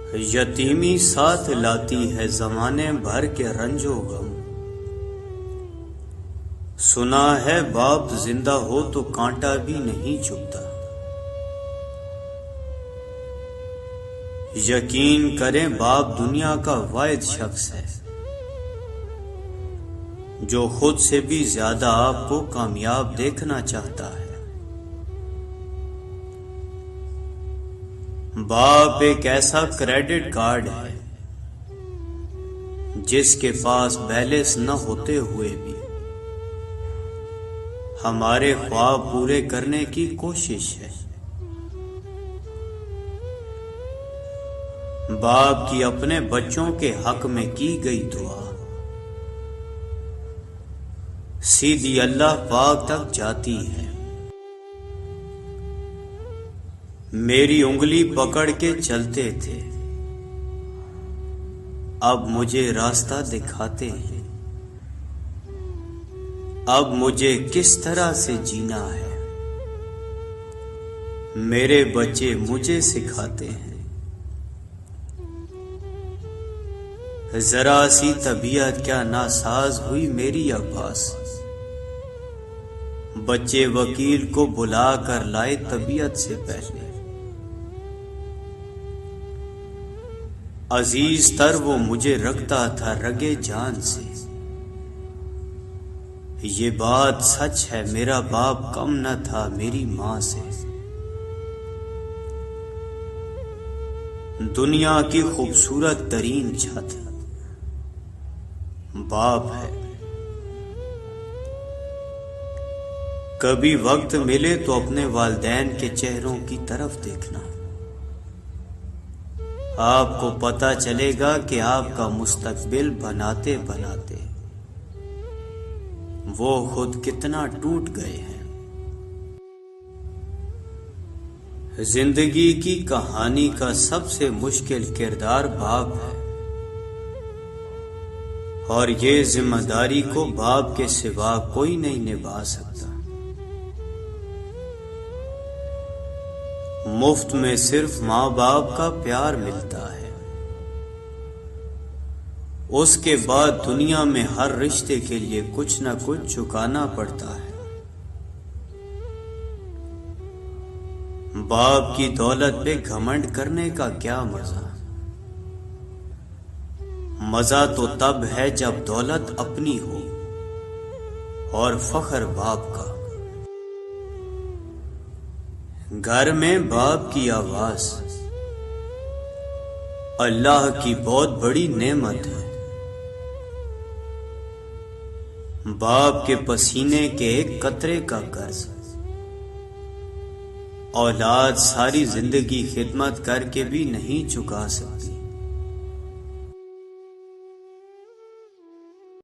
یتیمی ساتھ لاتی ہے زمانے بھر کے رنج و غم۔ سنا ہے باپ زندہ ہو تو کانٹا بھی نہیں چبھتا۔ یقین کریں باپ دنیا کا واحد شخص ہے جو خود سے بھی زیادہ آپ کو کامیاب دیکھنا چاہتا ہے۔ باپ ایک ایسا کریڈٹ کارڈ ہے جس کے پاس بیلنس نہ ہوتے ہوئے بھی ہمارے خواب پورے کرنے کی کوشش ہے۔ باپ کی اپنے بچوں کے حق میں کی گئی دعا سیدھی اللہ پاک تک جاتی ہے۔ میری انگلی پکڑ کے چلتے تھے، اب مجھے راستہ دکھاتے ہیں۔ اب مجھے کس طرح سے جینا ہے میرے بچے مجھے سکھاتے ہیں۔ ذرا سی طبیعت کیا ناساز ہوئی میری عباس، بچے وکیل کو بلا کر لائے طبیعت سے پہلے۔ عزیز تر وہ مجھے رکھتا تھا رگے جان سے۔ یہ بات سچ ہے میرا باپ کم نہ تھا میری ماں سے۔ دنیا کی خوبصورت ترین چھت باپ ہے۔ کبھی وقت ملے تو اپنے والدین کے چہروں کی طرف دیکھنا، آپ کو پتہ چلے گا کہ آپ کا مستقبل بناتے بناتے وہ خود کتنا ٹوٹ گئے ہیں۔ زندگی کی کہانی کا سب سے مشکل کردار باپ ہے، اور یہ ذمہ داری کو باپ کے سوا کوئی نہیں نبھا سکتا۔ مفت میں صرف ماں باپ کا پیار ملتا ہے، اس کے بعد دنیا میں ہر رشتے کے لیے کچھ نہ کچھ چکانا پڑتا ہے۔ باپ کی دولت پہ گھمنڈ کرنے کا کیا مزہ؟ مزہ تو تب ہے جب دولت اپنی ہو اور فخر باپ کا۔ گھر میں باپ کی آواز اللہ کی بہت بڑی نعمت ہے۔ باپ کے پسینے کے ایک قطرے کا قرض اولاد ساری زندگی خدمت کر کے بھی نہیں چکا سکتی۔